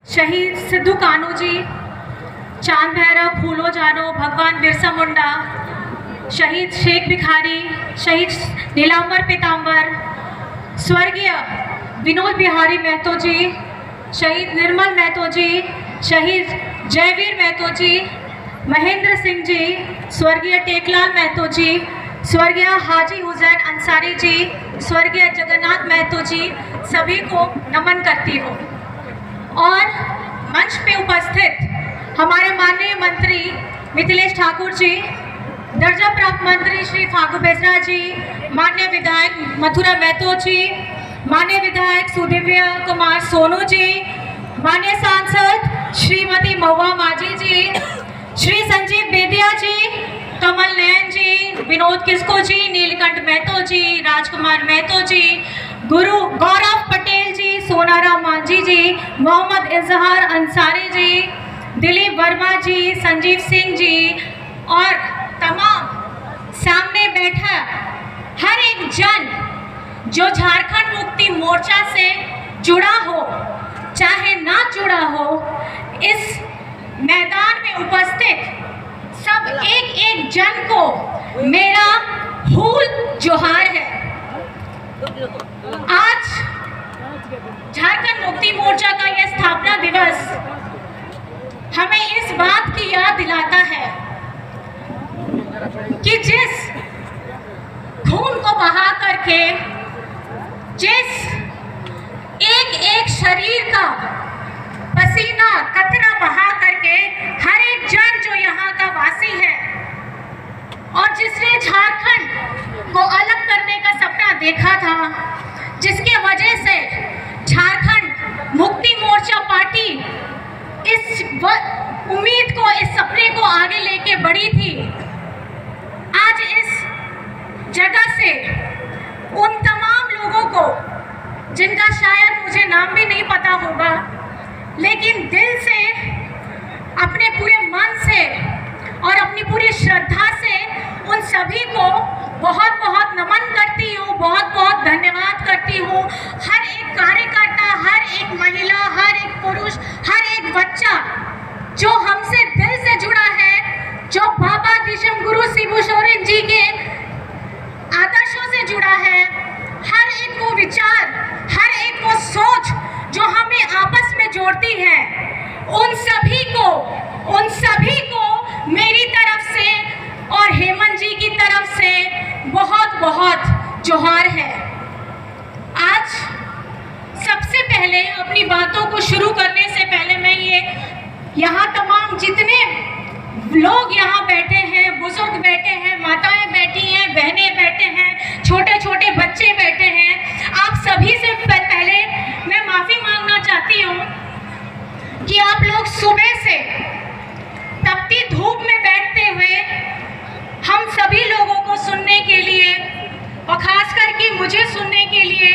शहीद सिद्धू कान्हू जी, चांद भैरव, फूलो जानो, भगवान बिरसा मुंडा, शहीद शेख भिखारी, शहीद नीलांबर पीतांबर, स्वर्गीय विनोद बिहारी महतो जी, शहीद निर्मल महतो जी, शहीद जयवीर महतो जी, महेंद्र सिंह जी, स्वर्गीय टेकलाल महतो जी, स्वर्गीय हाजी हुसैन अंसारी जी, स्वर्गीय जगन्नाथ महतो जी, सभी को नमन करती हूँ। और मंच पे उपस्थित हमारे माननीय मंत्री मिथिलेश ठाकुर जी, दर्जा प्राप्त मंत्री श्री फागू बेसरा जी, माननीय विधायक मथुरा महतो जी, माननीय विधायक सुदिव्य कुमार सोनू जी, माननीय सांसद श्रीमती महुआ माझी जी, श्री संजीव बेदिया जी, कमल नयन जी, विनोद किस्को जी, नीलकंठ महतो जी, राजकुमार महतो जी, गुरु गौरव पटेल जी, सोनाराम मांझी जी, मोहम्मद इजहार अंसारी जी, दिलीप वर्मा जी, संजीव सिंह जी और तमाम सामने बैठा हर एक जन जो झारखंड मुक्ति मोर्चा से जुड़ा हो चाहे ना जुड़ा हो, इस मैदान में उपस्थित सब एक एक जन को मेरा फूल जोहार है। आज झारखंड मुक्ति मोर्चा का यह स्थापना दिवस हमें इस बात की याद दिलाता है कि जिस खून को बहा करके, जिस एक एक शरीर का पसीना कतरा बहा करके हर एक जन जो यहाँ का वासी है और जिसने झारखंड को अलग करने का सपना देखा था, जिसके वजह से झारखंड मुक्ति मोर्चा पार्टी इस उम्मीद को, इस सपने को आगे लेके बढ़ी थी, आज इस जगह से उन तमाम लोगों को जिनका शायद मुझे नाम भी नहीं पता होगा, लेकिन दिल से, अपने पूरे मन से और अपनी पूरी श्रद्धा से उन सभी को बहुत बहुत नमन करती हूँ, बहुत बहुत धन्यवाद करती हूँ। हर एक कार्यकर्ता, हर एक महिला, हर एक पुरुष, हर एक बच्चा जो हमसे दिल से जुड़ा है, जो बाबा दिशम गुरु शिबू सोरेन जी के आदर्शों से जुड़ा है, हर एक को विचार, हर एक को सोच जो हमें आपस में जोड़ती है, उन सभी को मेरी तरफ से और हेमंत जी की तरफ से बहुत बहुत जोहार है। आज सबसे पहले अपनी बातों को शुरू करने से पहले मैं यहाँ तमाम जितने लोग यहाँ बैठे हैं, बुजुर्ग बैठे हैं, माताएं बैठी हैं, बहनें बैठे हैं, छोटे छोटे बच्चे बैठे हैं, आप सभी से पहले मैं माफ़ी मांगना चाहती हूँ कि आप लोग सुबह से तपती धूप में बैठते हुए हम सभी लोगों को सुनने के लिए और खास करके मुझे सुनने के लिए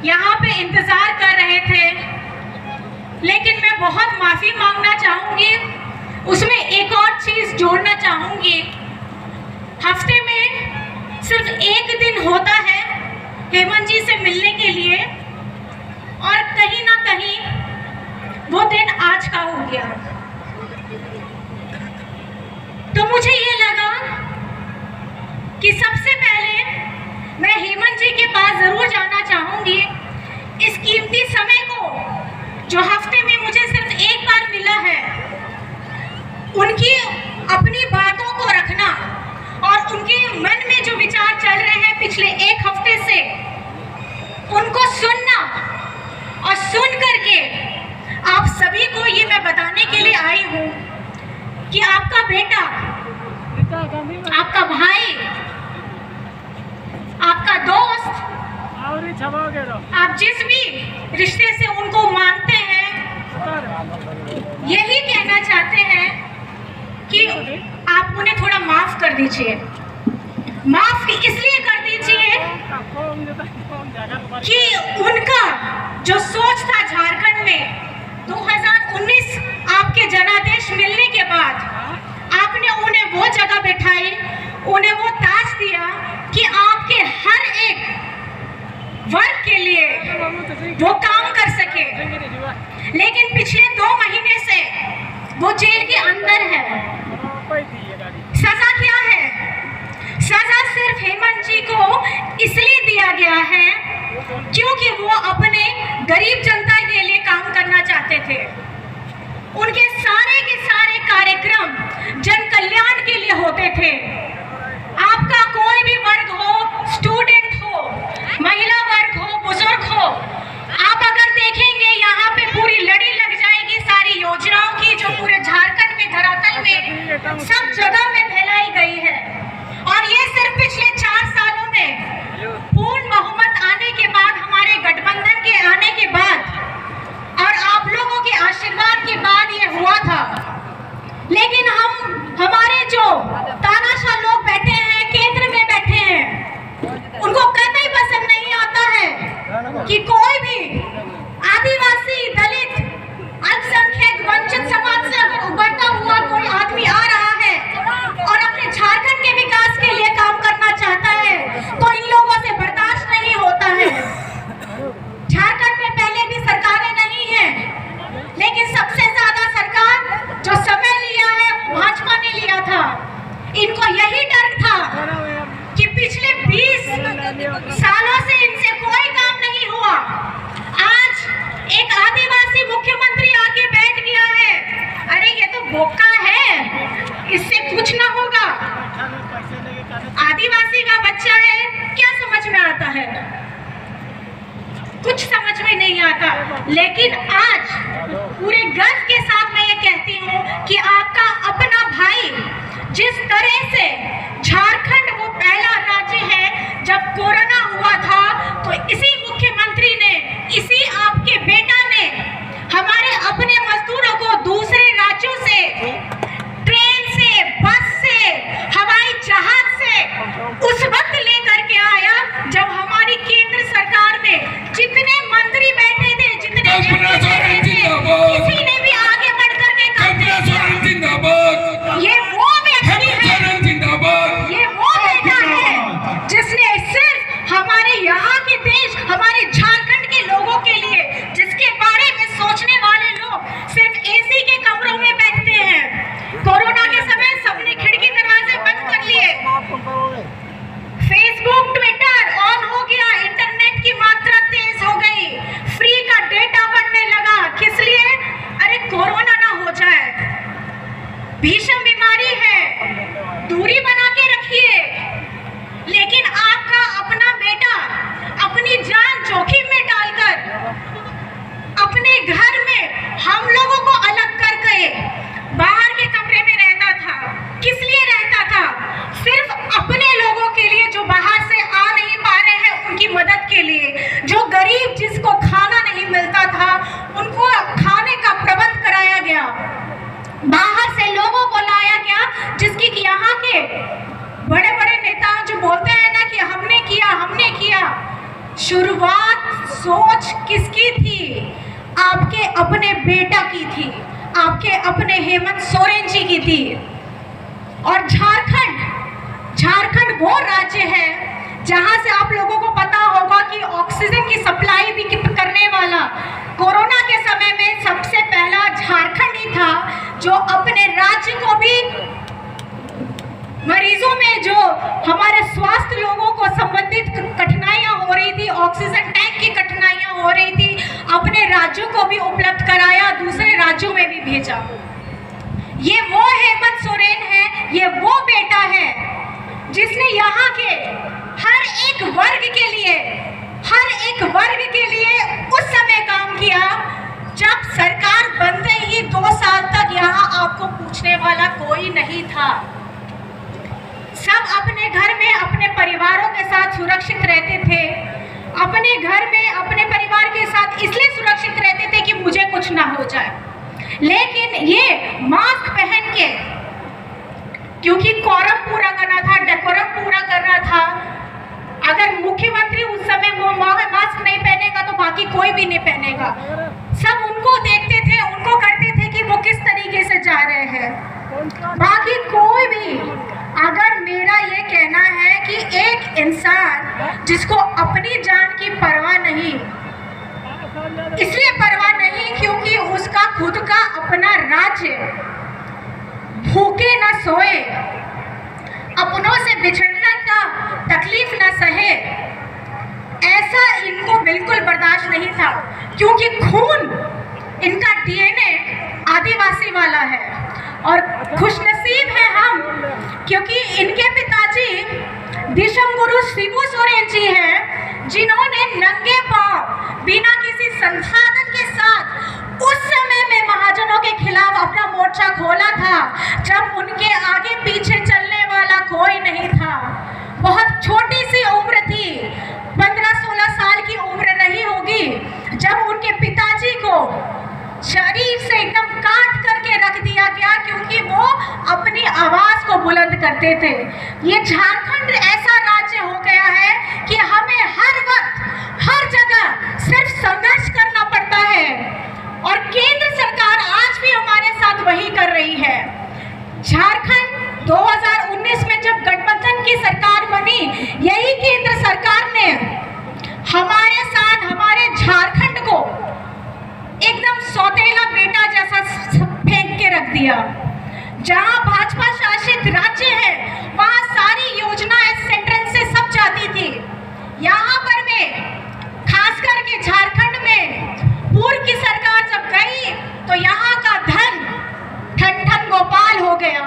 यहाँ पे इंतज़ार कर रहे थे। लेकिन मैं बहुत माफ़ी मांगना चाहूँगी, उसमें एक और चीज़ जोड़ना चाहूँगी। हफ्ते में सिर्फ एक दिन होता है हेमंत जी से मिलने के लिए और कहीं ना कहीं वो दिन आज का हो गया। तो मुझे ये लगा कि सबसे पहले मैं हेमंत जी के पास ज़रूर जाना चाहूँगी। इस कीमती समय को जो हफ्ते में मुझे सिर्फ एक बार मिला है, उनकी अपनी बातों को रखना और उनके मन में जो विचार चल रहे हैं पिछले एक हफ्ते से, उनको सुनना और सुन करके आप सभी को ये मैं बताने के लिए आई हूँ कि आपका बेटा, आपका भाई, आपका दोस्त, आप जिस भी रिश्ते से उनको मानते हैं, यही कहना चाहते हैं कि आप उन्हें थोड़ा माफ कर दीजिए। माफ इसलिए कर दीजिए कि उनका जो सोच था झारखंड में 2019 आपके जनादेश मिलने के बाद आपने उन्हें वो जगह बैठाई, उन्हें वो ताज दिया कि आपके हर एक वर्ग के लिए वो काम कर सके। लेकिन पिछले 2 महीने से वो जेल के अंदर है। सजा क्या है? सजा सिर्फ हेमंत जी को इसलिए दिया गया है क्योंकि वो अपने गरीब जनता के लिए काम करना चाहते थे। उनके सारे के सारे कार्यक्रम जन कल्याण के लिए होते थे। आपका कोई भी वर्ग हो, स्टूडेंट हो, महिला वर्ग हो, बुजुर्ग हो, आप अगर देखेंगे यहाँ पे पूरी लड़ी लग जाएगी सारी योजनाओं की जो पूरे झारखंड में धरातल में सब जगह में फैलाई गई है। और ये सिर्फ पिछले 4 सालों में पूर्ण बहुमत आने के बाद, हमारे गठबंधन के आने के बाद और आप लोगों के आशीर्वाद के बाद ये हुआ था। लेकिन हमारे जो तानाशाह लोग बैठे हैं, केंद्र में बैठे हैं, उनको कतई पसंद नहीं आता है कि कोई भी आदिवासी, दलित, अल्पसंख्यक, वंचित समाज से अगर उभरता हुआ कोई आदमी आ रहा है और अपने झारखंड के विकास के लिए काम करना चाहता है तो इन लोगों से बर्दाश्त नहीं होता है। झारखंड में पहले भी सरकारें नहीं है, लेकिन सबसे ज्यादा सरकार जो समय लिया है वो भाजपा ने लिया था। इनको यही डर था कि पिछले 20 सालों से इनसे कोई काम नहीं हुआ। आज एक आदिवासी मुख्यमंत्री आके बैठ गया है, अरे ये तो बोका है, इससे कुछ ना होगा। आदिवासी का बच्चा है, क्या समझ में आता है? कुछ समझ में नहीं आता। लेकिन आज पूरे गर्व के साथ मैं ये कहती हूँ कि आपका अपना भाई जिस तरह से झारखंड वो पहला राज्य है, जब कोरोना हुआ था तो इसी मुख्यमंत्री ने, इसी आपके बेटा ने हमारे अपने मजदूरों को दूसरे राज्यों से, ट्रेन से, बस से, हवाई जहाज से उस वक्त लेकर के आया जब हमारी केंद्र सरकार में जितने मंत्री बैठे थे, जितने बैठे थे, किसी ने भी आगे बढ़कर के काम नहीं किया। ये वो व्यक्ति है, ये वो बेटा है जिसने सिर्फ हमारे यहाँ के देश, हमारे झारखंड के लोगों के लिए, जिसके बारे में सोचने वाले लोग सिर्फ एसी के कमरों में बैठते हैं। कोरोना के समय सबने खिड़की दरवाजे बंद कर लिए, फेसबुक, ट्विटर ऑन हो गया, इंटरनेट की मात्रा तेज हो गई, फ्री का डेटा बढ़ने लगा। किस लिए? अरे कोरोना ना हो जाए, भीषण बीमारी है, दूरी बना के रखिए। लेकिन आपका अपना बेटा अपनी जान जोखिम में डालकर अपने घर में हम लोगों को अलग कर गए, बाहर के कमरे में रहता था। किस लिए रहता था? सिर्फ अपने लोगों के लिए जो बाहर से आ नहीं पा रहे हैं, उनकी मदद के लिए। जो गरीब, जिसको खाना नहीं मिलता था, उनको खाने का प्रबंध कराया गया, बाहर से लोगों को लाया गया, जिसकी कि यहाँ के बड़े बड़े नेता जो बोलते हैं ना कि हमने किया, शुरुआत सोच किसकी थी? आपके अपने बेटा की थी, आपके अपने हेमंत सोरेन जी की थी। और झारखंड वो राज्य है जहां से आप लोगों को पता होगा कि ऑक्सीजन की सप्लाई भी करने वाला कोरोना के समय में सबसे पहला झारखंड ही था, जो अपने राज्य को भी, मरीजों में जो हमारे स्वास्थ्य लोगों को संबंधित कठिनाइयां हो रही थी, ऑक्सीजन टैंक की कठिनाइयां हो रही थी, अपने राज्यों को भी उपलब्ध कराया, दूसरे राज्यों में भी भेजा। ये वो हेमंत सोरेन है, ये वो बेटा है जिसने यहाँ के हर एक वर्ग के लिए उस समय काम किया जब सरकार बनते ही 2 साल तक यहाँ आपको पूछने वाला कोई नहीं था। सब अपने घर में अपने परिवारों के साथ सुरक्षित रहते थे, अपने घर में अपने परिवार के साथ इसलिए सुरक्षित रहते थे कि मुझे कुछ ना हो जाए। लेकिन ये मास्क पहन के, क्योंकि कोरम पूरा करना था, डेकोरम पूरा करना था, अगर मुख्यमंत्री उस समय वो मास्क नहीं पहनेगा तो बाकी कोई भी नहीं पहनेगा। सब उनको देखते थे, उनको करते थे कि वो किस तरीके से जा रहे हैं, बाकी कोई भी। अगर मेरा ये कहना है कि एक इंसान जिसको अपनी जान की परवाह नहीं, इसलिए परवाह नहीं क्योंकि उसका खुद राज्य भूखे न सोए, अपनों से बिछड़ने का तकलीफ न सहे, ऐसा इनको बिल्कुल बर्दाश्त नहीं था, क्योंकि खून इनका डीएनए आदिवासी वाला है। और खुशनसीब है हम, क्योंकि इनके पिताजी दिशम गुरु शिबू सोरेन जी हैं, जिन्होंने नंगे पांव बिना किसी संसाधन के साथ उस समय में महाजनों के खिलाफ अपना मोर्चा खोला था, जब उनके आगे पीछे चलने वाला कोई नहीं था। बहुत छोटी सी उम्र थी, 15-16 साल की उम्र रही होगी, जब उनके पिताजी को शरीर से एकदम काट करके रख दिया गया, क्योंकि वो अपनी आवाज को बुलंद करते थे। ये झारखंड ऐसा राज्य हो गया है कि हमें हर वक्त हर जगह सिर्फ संघर्ष करना पड़ता है, और केंद्र सरकार आज भी हमारे साथ वही कर रही है। झारखंड 2019 में जब गठबंधन की सरकार बनी, यही केंद्र सरकार ने हमारे साथ हमारे झारखंड को एकदम सौतेला बेटा जैसा फेंक के रख दिया। जहां भाजपा शासित राज्य है, वहां सारी योजनाएं सेंट्रल से सब जाती थी। यहाँ पर में खास करके झारखंड में पूर्व की सरकार जब गई, तो यहाँ का धन ठन ठन गोपाल हो गया,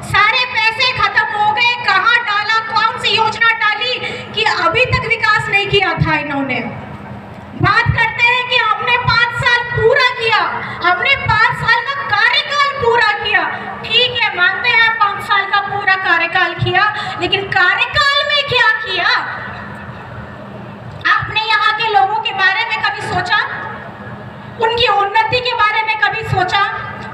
सारे पैसे खत्म हो गए। कहाँ डाला, कौन सी योजना डाली कि अभी तक विकास नहीं किया था इन्होंने। बात करते हैं कि हमने 5 साल पूरा किया, हमने 5 साल का कार्यकाल पूरा किया। ठीक है, मानते हैं 5 साल का पूरा कार्यकाल किया, लेकिन कार्यकाल में क्या किया? आपने यहाँ के लोगों के बारे में कभी सोचा? उनकी उन्नति के बारे में कभी सोचा?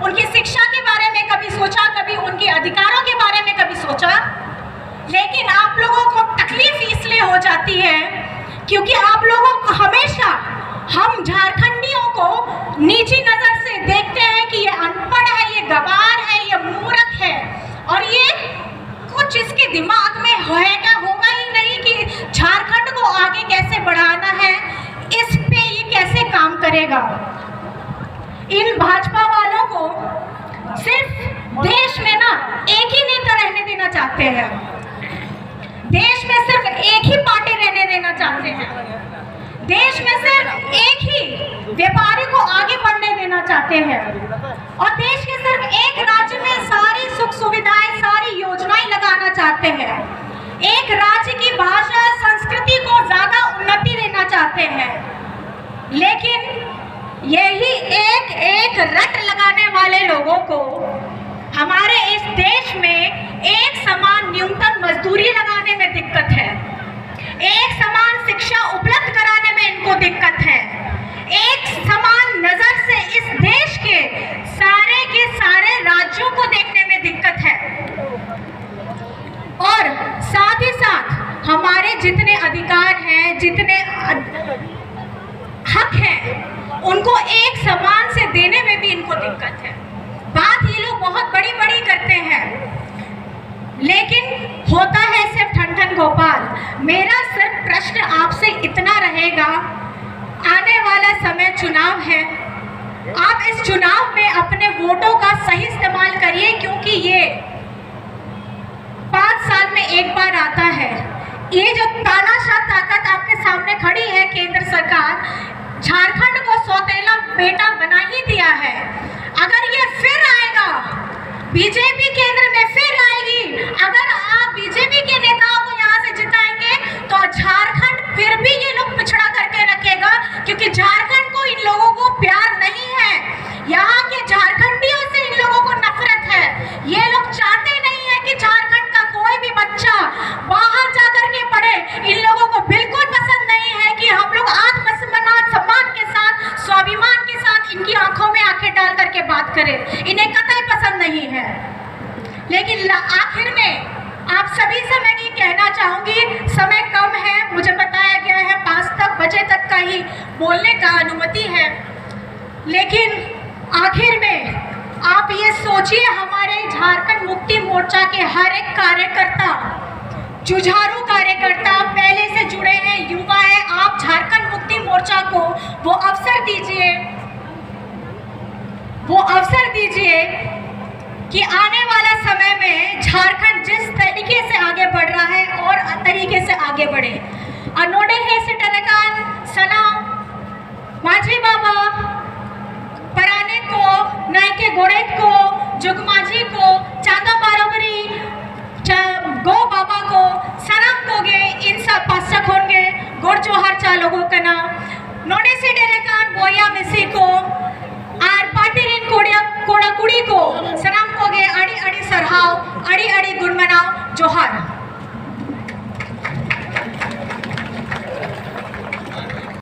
उनकी शिक्षा के बारे में कभी सोचा? कभी उनके अधिकारों के बारे में कभी सोचा? लेकिन आप लोगों को तकलीफ इसलिए हो जाती है क्योंकि आप लोगों को हमेशा हम झारखंडियों को नीची नजर से देखते हैं कि ये अनपढ़ है, ये गवार है, ये मूर्ख है, और ये कुछ इसके दिमाग में होगा ही नहीं कि झारखंड को आगे कैसे बढ़ाना है, इस पे ये कैसे काम करेगा। इन भाजपा वालों को सिर्फ देश में ना एक ही नेता रहने देना चाहते हैं, देश में सिर्फ एक ही पार्टी रहने देना चाहते हैं, देश में सिर्फ एक ही व्यापारी को आगे बढ़ने देना चाहते हैं, और देश के सिर्फ एक राज्य में सारी सुख सुविधाएं, सारी योजनाएं लगाना चाहते हैं। एक राज्य की भाषा संस्कृति को ज्यादा उन्नति देना चाहते हैं। लेकिन यही एक एक रट लगाने वाले लोगों को हमारे इस देश में एक समान न्यूनतम मजदूरी लगाने में दिक्कत है, एक समान शिक्षा उपलब्ध कराने में इनको दिक्कत है, एक समान नजर से इस देश के सारे राज्यों को देखने में दिक्कत है, और साथ ही साथ हमारे जितने अधिकार हैं, जितने हक हैं, उनको एक समान से देने में भी इनको दिक्कत है। बात ये लोग बहुत बड़ी बड़ी करते हैं, लेकिन होता है सिर्फ ठन ठन गोपाल। मेरा सिर्फ प्रश्न आपसे इतना रहेगा, आने वाला समय चुनाव है, आप इस चुनाव में अपने वोटों का सही इस्तेमाल करिए, क्योंकि ये 5 साल में एक बार आता है। ये जो तानाशाह ताकत आपके सामने खड़ी है, केंद्र सरकार झारखंड को सौतेला बेटा बना ही दिया है। अगर ये फिर आएगा, बीजेपी केंद्र में फिर आएगी, अगर आप बीजेपी के नेताओं को यहाँ से जिताएंगे, तो झारखंड फिर भी ये लोग पिछड़ा करके रखेगा, क्योंकि झारखंड को इन लोगों को प्यार नहीं है, यहाँ के झारखंडियों से इन लोगों को नफरत है। ये लोग चाहते नहीं है कि झारखंड का कोई भी बच्चा बाहर जाकर के पढ़े। इन लोगों को बिल्कुल पसंद नहीं है कि हम लोग सम्मान के साथ, स्वाभिमान के साथ इनकी आंखों में आंखें डाल करके बात करें, इन्हें कतई पसंद नहीं है। लेकिन आखिर में आप सभी से मैं ये कहना चाहूंगी, समय कम है, मुझे बताया गया है 5 बजे तक का ही बोलने का अनुमति है, लेकिन आखिर में आप ये सोचिए, हमारे झारखंड मुक्ति मोर्चा के हर एक कार्यकर्ता, जुझारू कार्यकर्ता, पहले से जुड़े हैं, युवा है, आप झारखंड मुक्ति मोर्चा को वो अवसर दीजिए, वो अवसर दीजिए कि आने वाला समय में झारखंड जिस तरीके से आगे बढ़ रहा है और तरीके से आगे बढ़े। अनोडे है से टनकान सलाम माझी बाबा पराने को नायके गोड़ेत को जुगमाझी को चांदा बारोबरी गो बाबा को सलाम कोगे इन सब पासक होंगे गोड़ जोहर चा लोगों का ना नोडे से टनकान बोया मिसी को